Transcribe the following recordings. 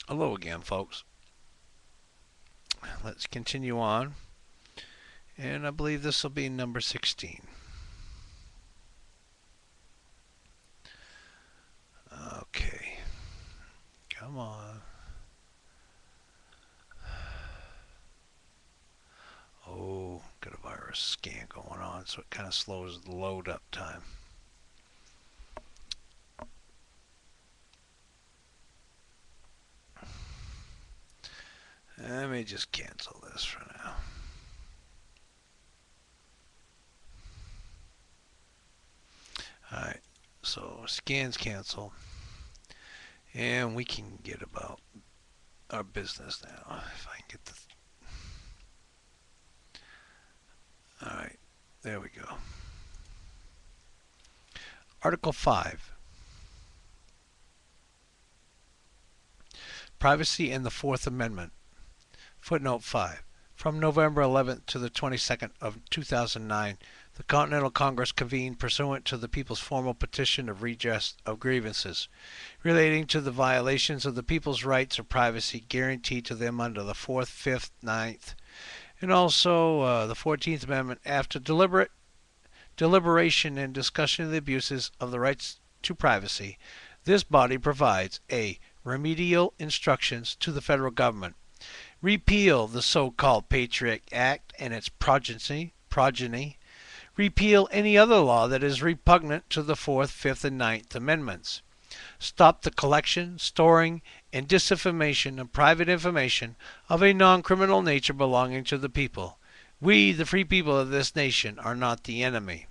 Hello again, folks. Let's continue on. And I believe this will be number 16. Okay. Come on. Oh, got a virus scan going on, so it kind of slows the load up time. Let me just cancel this for now. Alright, so scans cancel. And we can get about our business now. If I can get the... Alright, there we go. Article 5. Privacy and the Fourth Amendment. Footnote 5. From November 11th to the 22nd of 2009, the Continental Congress convened pursuant to the people's formal petition of redress of grievances relating to the violations of the people's rights of privacy guaranteed to them under the 4th, 5th, 9th, and also the 14th Amendment. After deliberation and discussion of the abuses of the rights to privacy, this body provides a remedial instructions to the federal government. Repeal the so-called Patriot Act and its progeny. Repeal any other law that is repugnant to the 4th, 5th, and 9th Amendments. Stop the collection, storing, and disinformation of private information of a non-criminal nature belonging to the people. We, the free people of this nation, are not the enemy.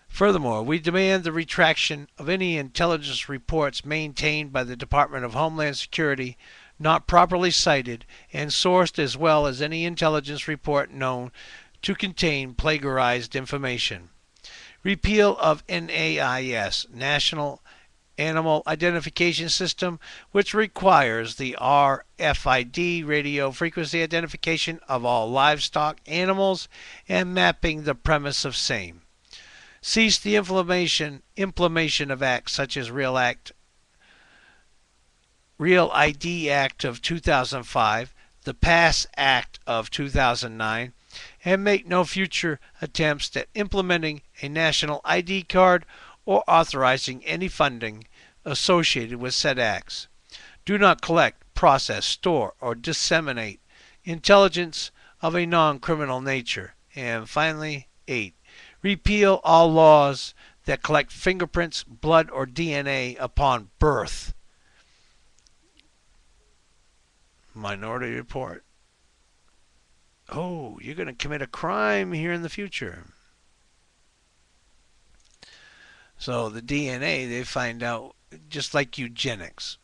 Furthermore, we demand the retraction of any intelligence reports maintained by the Department of Homeland Security not properly cited and sourced, as well as any intelligence report known to contain plagiarized information. Repeal of NAIS, National Animal Identification System, which requires the RFID radio frequency identification of all livestock animals and mapping the premise of same. Cease the implementation of acts such as Real ID Act of 2005, the PASS Act of 2009, and make no future attempts at implementing a national ID card or authorizing any funding associated with said acts. Do not collect, process, store, or disseminate intelligence of a non-criminal nature. And finally, 8. Repeal all laws that collect fingerprints, blood, or DNA upon birth. Minority Report. Oh, you're going to commit a crime here in the future. So the DNA, they find out, just like eugenics.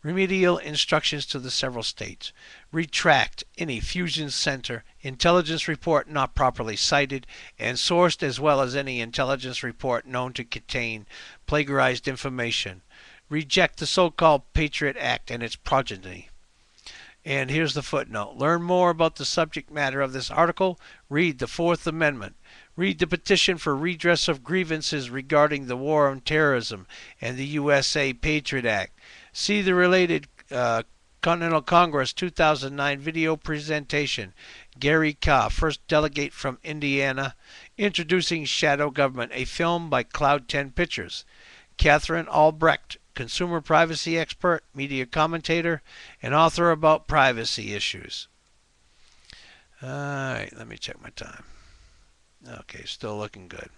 Remedial instructions to the several states. Retract any fusion center intelligence report not properly cited and sourced, as well as any intelligence report known to contain plagiarized information. Reject the so-called Patriot Act and its progeny. And here's the footnote. Learn more about the subject matter of this article. Read the Fourth Amendment. Read the petition for redress of grievances regarding the war on terrorism and the USA Patriot Act. See the related Continental Congress 2009 video presentation. Gary Ka, first delegate from Indiana, introducing Shadow Government, a film by Cloud 10 Pictures. Catherine Albrecht, consumer privacy expert, media commentator, and author about privacy issues. All right, let me check my time. Okay, still looking good.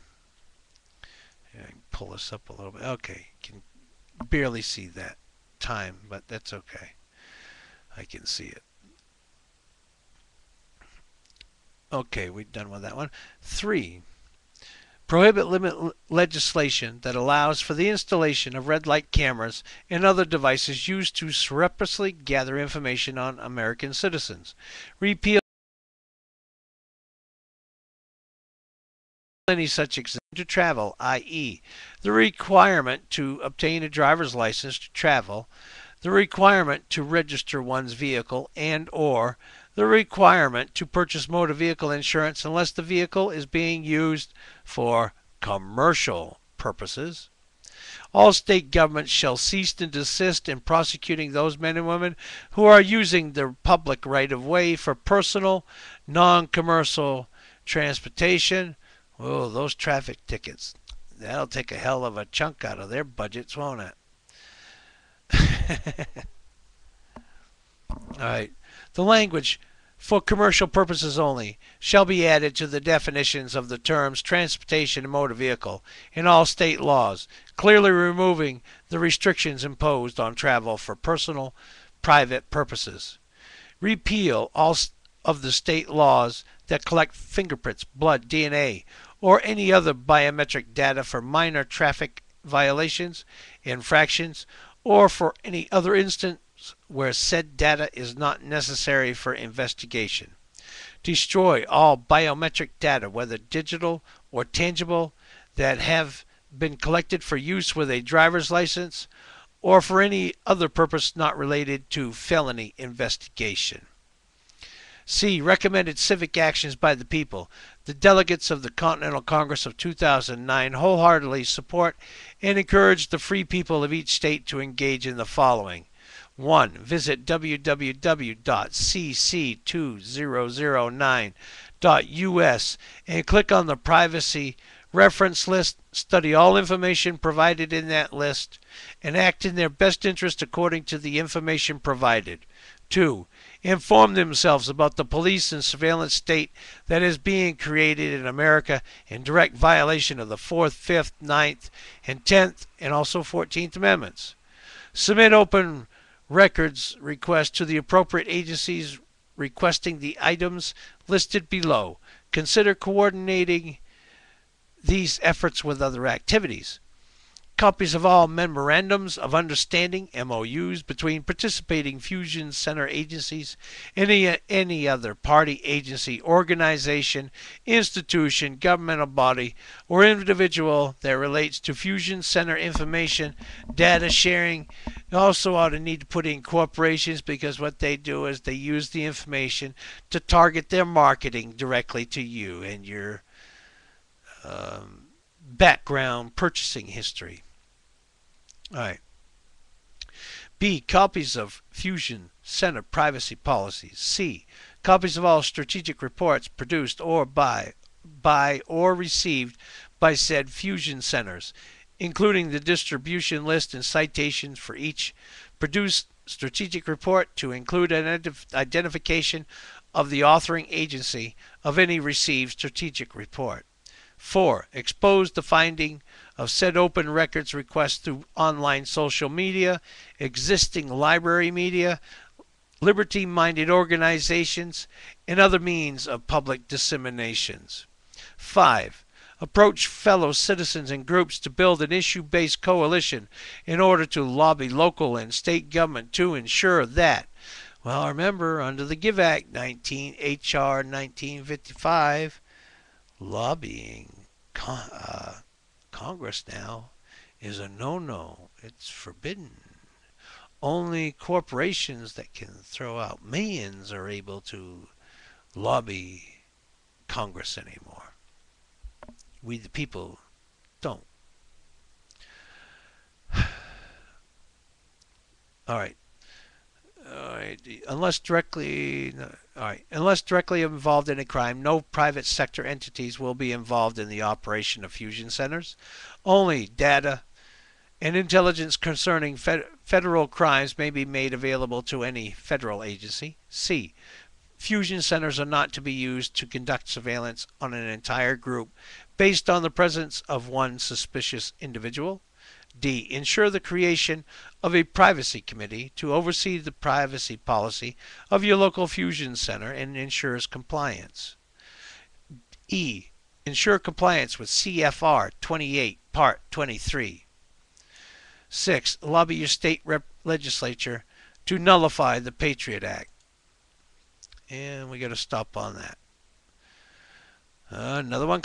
Yeah, I can pull this up a little bit. Okay, can barely see that time, but that's okay. I can see it. Okay, we're done with that one. 3. Prohibit limit legislation that allows for the installation of red light cameras and other devices used to surreptitiously gather information on American citizens. Repeal any such exemption to travel, i.e., the requirement to obtain a driver's license to travel, the requirement to register one's vehicle, and or the requirement to purchase motor vehicle insurance unless the vehicle is being used for commercial purposes. All state governments shall cease and desist in prosecuting those men and women who are using the public right-of-way for personal, non-commercial transportation. Oh, those traffic tickets. That'll take a hell of a chunk out of their budgets, won't it? All right. The language "for commercial purposes only" shall be added to the definitions of the terms transportation and motor vehicle in all state laws, clearly removing the restrictions imposed on travel for personal, private purposes. Repeal all of the state laws that collect fingerprints, blood, DNA, or any other biometric data for minor traffic violations, infractions, or for any other instance where said data is not necessary for investigation. Destroy all biometric data, whether digital or tangible, that have been collected for use with a driver's license or for any other purpose not related to felony investigation. C. Recommended civic actions by the people. The delegates of the Continental Congress of 2009 wholeheartedly support and encourage the free people of each state to engage in the following. 1. Visit www.cc2009.us and click on the Privacy Reference List. Study all information provided in that list and act in their best interest according to the information provided. 2. Inform themselves about the police and surveillance state that is being created in America in direct violation of the 4th, 5th, 9th, and 10th, and also 14th Amendments. Submit open records requests to the appropriate agencies requesting the items listed below. Consider coordinating these efforts with other activities. Copies of all memorandums of understanding, MOUs, between participating Fusion Center agencies and any other party, agency, organization, institution, governmental body, or individual that relates to Fusion Center information, data sharing. You also ought to need to put in corporations, because what they do is they use the information to target their marketing directly to you and your background purchasing history. All right. B. Copies of Fusion Center privacy policies. C. Copies of all strategic reports produced or by or received by said Fusion Centers, including the distribution list and citations for each produced strategic report, to include an identification of the authoring agency of any received strategic report. 4. Expose the finding of said open records requests through online social media, existing library media, liberty-minded organizations, and other means of public disseminations. 5. Approach fellow citizens and groups to build an issue-based coalition in order to lobby local and state government to ensure that, well, remember, under the GIVE Act, H.R. 1955, lobbying Congress now is a no-no. It's forbidden. Only corporations that can throw out millions are able to lobby Congress anymore. We the people don't. All right. Unless directly involved in a crime, no private sector entities will be involved in the operation of Fusion Centers. Only data and intelligence concerning federal crimes may be made available to any federal agency. C. Fusion Centers are not to be used to conduct surveillance on an entire group based on the presence of one suspicious individual. D. Ensure the creation of a privacy committee to oversee the privacy policy of your local Fusion Center and ensures compliance. E. Ensure compliance with CFR 28, Part 23. 6. Lobby your state legislature to nullify the Patriot Act. And we got to stop on that. Another one